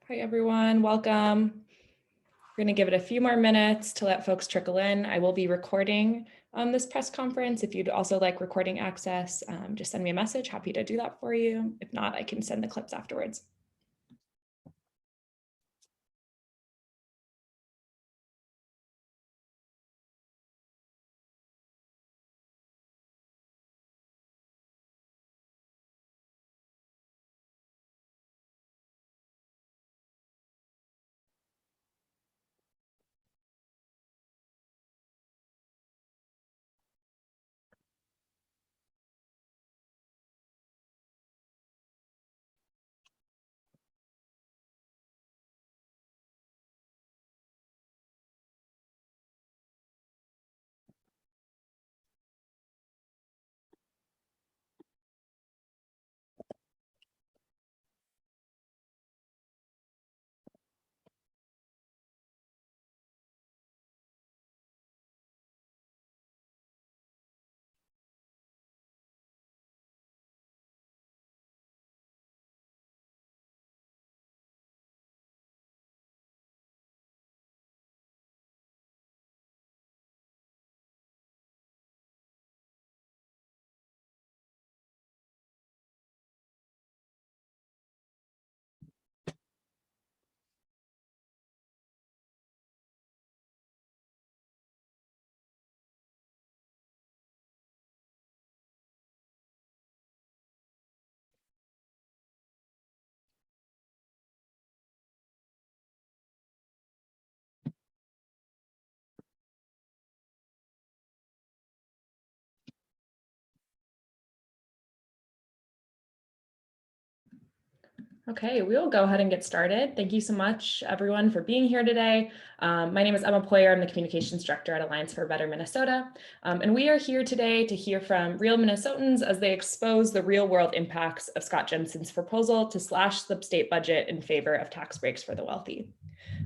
Hi, everyone. Welcome. We're going to give it a few more minutes to let folks trickle in. I will be recording this press conference. If you'd also like recording access, just send me a message. Happy to do that for you. If not, I can send the clips afterwards. Okay, we'll go ahead and get started. Thank you so much, everyone, for being here today. My name is Emma Poyer. I'm the Communications Director at Alliance for a Better Minnesota. And we are here today to hear from real Minnesotans as they expose the real-world impacts of Scott Jensen's proposal to slash the state budget in favor of tax breaks for the wealthy.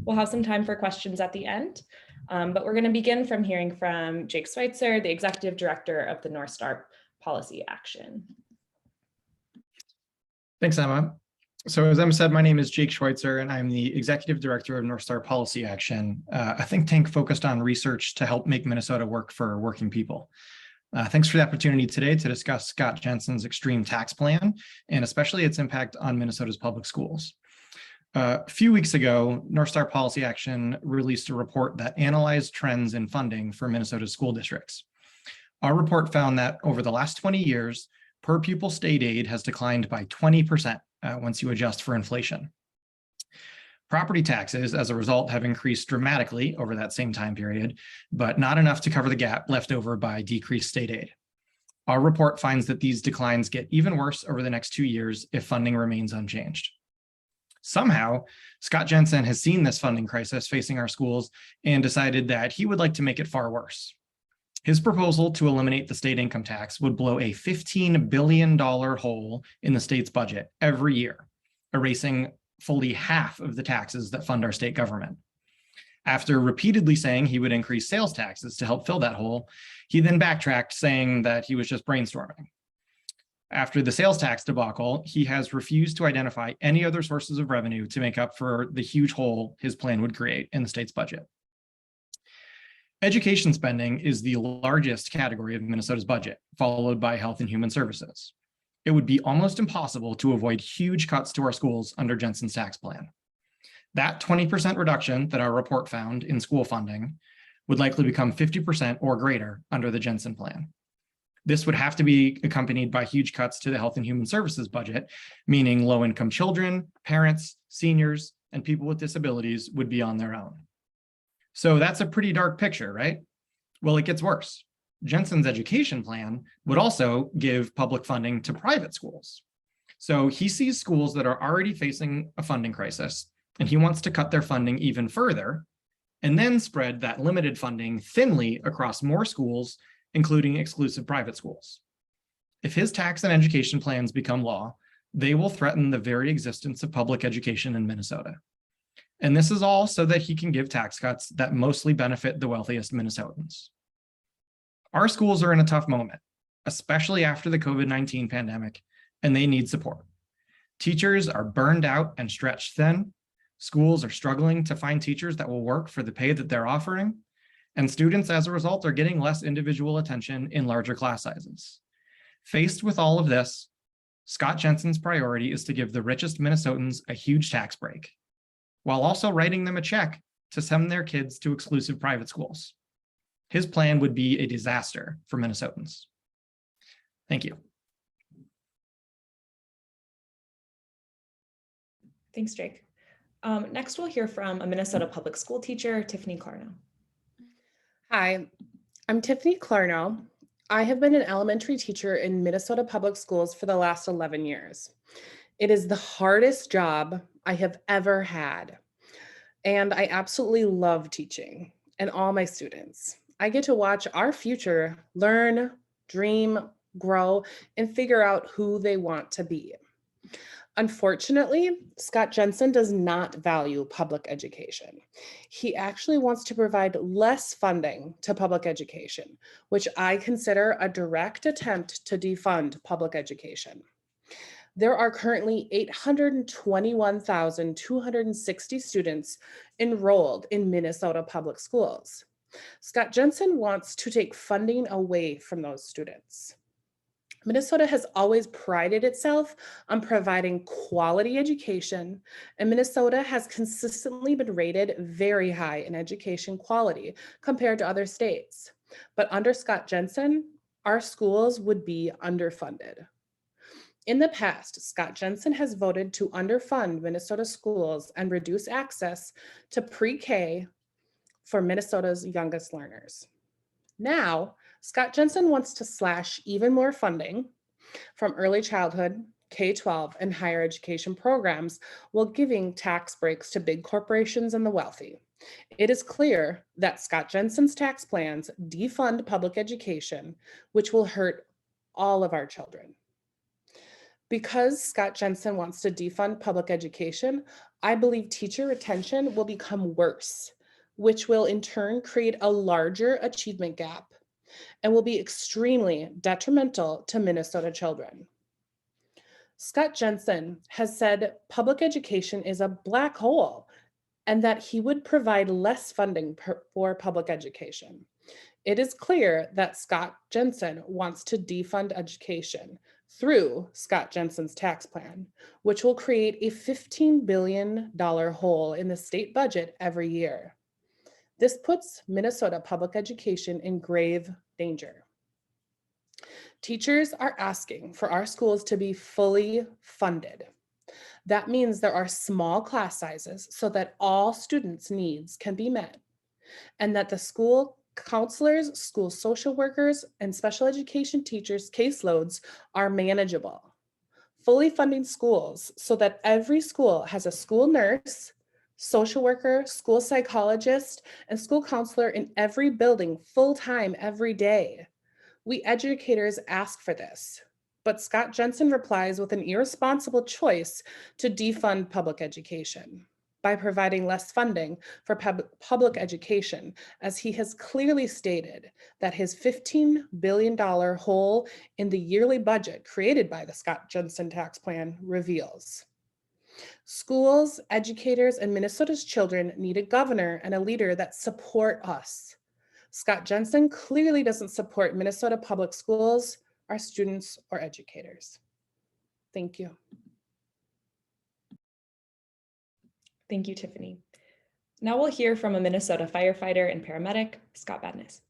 We'll have some time for questions at the end, but we're going to begin from hearing from Jake Schweitzer, the Executive Director of the North Star Policy Action. Thanks, Emma. So as Emma said, my name is Jake Schweitzer, and I'm the Executive Director of North Star Policy Action, a think tank focused on research to help make Minnesota work for working people. Thanks for the opportunity today to discuss Scott Jensen's extreme tax plan, and especially its impact on Minnesota's public schools. A few weeks ago, North Star Policy Action released a report that analyzed trends in funding for Minnesota's school districts. Our report found that over the last 20 years, per pupil state aid has declined by 20%. Once you adjust for inflation. Property taxes, as a result, have increased dramatically over that same time period, but not enough to cover the gap left over by decreased state aid. Our report finds that these declines get even worse over the next 2 years if funding remains unchanged. Somehow, Scott Jensen has seen this funding crisis facing our schools and decided that he would like to make it far worse. His proposal to eliminate the state income tax would blow a $15 billion hole in the state's budget every year, erasing fully half of the taxes that fund our state government. After repeatedly saying he would increase sales taxes to help fill that hole, he then backtracked, saying that he was just brainstorming. After the sales tax debacle, he has refused to identify any other sources of revenue to make up for the huge hole his plan would create in the state's budget. Education spending is the largest category of Minnesota's budget, followed by health and human services. It would be almost impossible to avoid huge cuts to our schools under Jensen's tax plan. That 20% reduction that our report found in school funding would likely become 50% or greater under the Jensen plan. This would have to be accompanied by huge cuts to the health and human services budget, meaning low-income children, parents, seniors, and people with disabilities would be on their own. So that's a pretty dark picture, right? Well, it gets worse. Jensen's education plan would also give public funding to private schools. So he sees schools that are already facing a funding crisis, and he wants to cut their funding even further, and then spread that limited funding thinly across more schools, including exclusive private schools. If his tax and education plans become law, they will threaten the very existence of public education in Minnesota. And this is all so that he can give tax cuts that mostly benefit the wealthiest Minnesotans. Our schools are in a tough moment, especially after the COVID-19 pandemic, and they need support. Teachers are burned out and stretched thin. Schools are struggling to find teachers that will work for the pay that they're offering, and students, as a result, are getting less individual attention in larger class sizes. Faced with all of this, Scott Jensen's priority is to give the richest Minnesotans a huge tax break, while also writing them a check to send their kids to exclusive private schools. His plan would be a disaster for Minnesotans. Thank you. Thanks, Jake. Next, we'll hear from a Minnesota public school teacher, Tiffany Carno. Hi, I'm Tiffany Carno. I have been an elementary teacher in Minnesota public schools for the last 11 years. It is the hardest job I have ever had, and I absolutely love teaching and all my students. I get to watch our future learn, dream, grow, and figure out who they want to be. Unfortunately, Scott Jensen does not value public education. He actually wants to provide less funding to public education, which I consider a direct attempt to defund public education. There are currently 821,260 students enrolled in Minnesota public schools. Scott Jensen wants to take funding away from those students. Minnesota has always prided itself on providing quality education, and Minnesota has consistently been rated very high in education quality compared to other states. But under Scott Jensen, our schools would be underfunded. In the past, Scott Jensen has voted to underfund Minnesota schools and reduce access to pre-K for Minnesota's youngest learners. Now, Scott Jensen wants to slash even more funding from early childhood, K-12, and higher education programs while giving tax breaks to big corporations and the wealthy. It is clear that Scott Jensen's tax plans defund public education, which will hurt all of our children. Because Scott Jensen wants to defund public education, I believe teacher retention will become worse, which will in turn create a larger achievement gap and will be extremely detrimental to Minnesota children. Scott Jensen has said public education is a black hole and that he would provide less funding for public education. It is clear that Scott Jensen wants to defund education through Scott Jensen's tax plan, which will create a $15 billion hole in the state budget every year. This puts Minnesota public education in grave danger. Teachers are asking for our schools to be fully funded. That means there are small class sizes so that all students' needs can be met, and that the school counselors, school social workers, and special education teachers' caseloads are manageable. Fully funding schools so that every school has a school nurse, social worker, school psychologist, and school counselor in every building full-time every day. We educators ask for this, but Scott Jensen replies with an irresponsible choice to defund public education by providing less funding for public education, as he has clearly stated that his $15 billion hole in the yearly budget created by the Scott Jensen tax plan reveals. Schools, educators, and Minnesota's children need a governor and a leader that support us. Scott Jensen clearly doesn't support Minnesota public schools, our students, or educators. Thank you. Thank you, Tiffany. Now we'll hear from a Minnesota firefighter and paramedic, Scott Badness.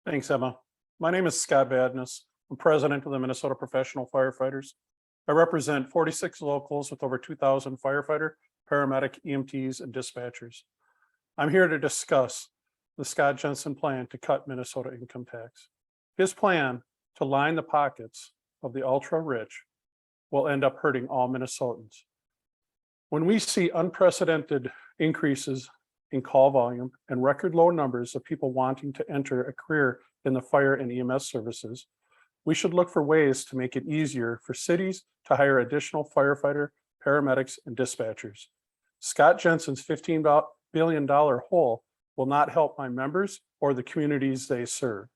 Thanks, Emma. My name is Scott Badness. I'm president of the Minnesota Professional Firefighters. I represent 46 locals with over 2,000 firefighter, paramedic, EMTs, and dispatchers. I'm here to discuss the Scott Jensen plan to cut Minnesota income tax. His plan to line the pockets of the ultra-rich will end up hurting all Minnesotans. When we see unprecedented increases in call volume and record low numbers of people wanting to enter a career in the fire and EMS services, we should look for ways to make it easier for cities to hire additional firefighter, paramedics, and dispatchers. Scott Jensen's $15 billion hole will not help my members or the communities they serve.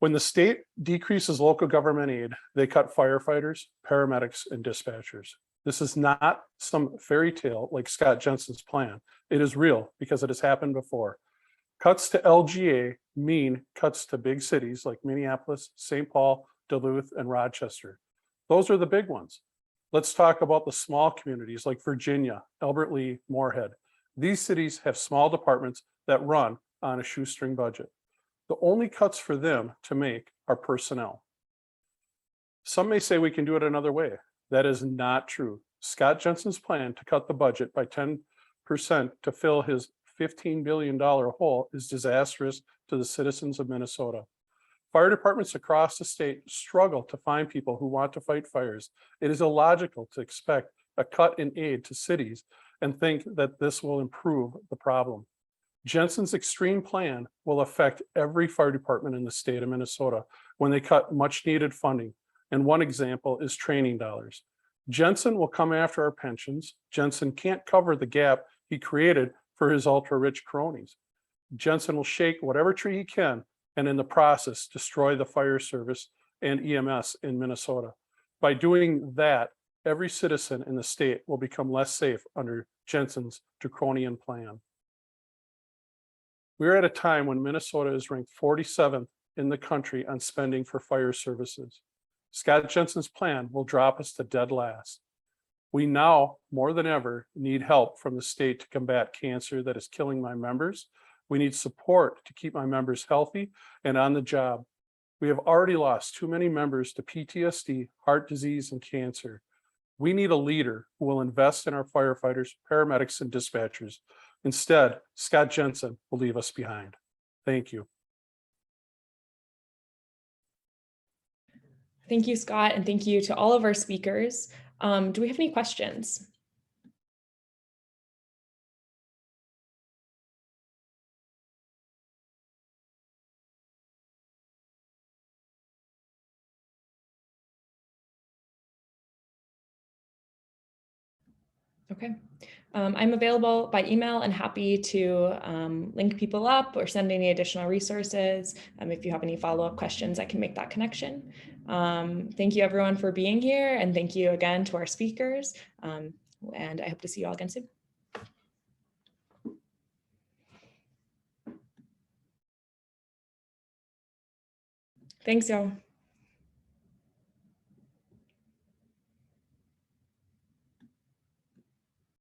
When the state decreases local government aid, they cut firefighters, paramedics, and dispatchers. This is not some fairy tale like Scott Jensen's plan. It is real because it has happened before. Cuts to LGA mean cuts to big cities like Minneapolis, St. Paul, Duluth, and Rochester. Those are the big ones. Let's talk about the small communities like Virginia, Albert Lee, Moorhead. These cities have small departments that run on a shoestring budget. The only cuts for them to make are personnel. Some may say we can do it another way. That is not true. Scott Jensen's plan to cut the budget by 10% to fill his $15 billion hole is disastrous to the citizens of Minnesota. Fire departments across the state struggle to find people who want to fight fires. It is illogical to expect a cut in aid to cities and think that this will improve the problem. Jensen's extreme plan will affect every fire department in the state of Minnesota when they cut much needed funding. And one example is training dollars. Jensen will come after our pensions. Jensen can't cover the gap he created for his ultra-rich cronies. Jensen will shake whatever tree he can and in the process destroy the fire service and EMS in Minnesota. By doing that, every citizen in the state will become less safe under Jensen's draconian plan. We're at a time when Minnesota is ranked 47th in the country on spending for fire services. Scott Jensen's plan will drop us to dead last. We now, more than ever, need help from the state to combat cancer that is killing my members. We need support to keep my members healthy and on the job. We have already lost too many members to PTSD, heart disease, and cancer. We need a leader who will invest in our firefighters, paramedics, and dispatchers. Instead, Scott Jensen will leave us behind. Thank you. Thank you, Scott, and thank you to all of our speakers. Do we have any questions? Okay. I'm available by email and happy to link people up or send any additional resources. If you have any follow-up questions, I can make that connection. Thank you everyone for being here, and thank you again to our speakers. And I hope to see you all again soon. Thanks, y'all.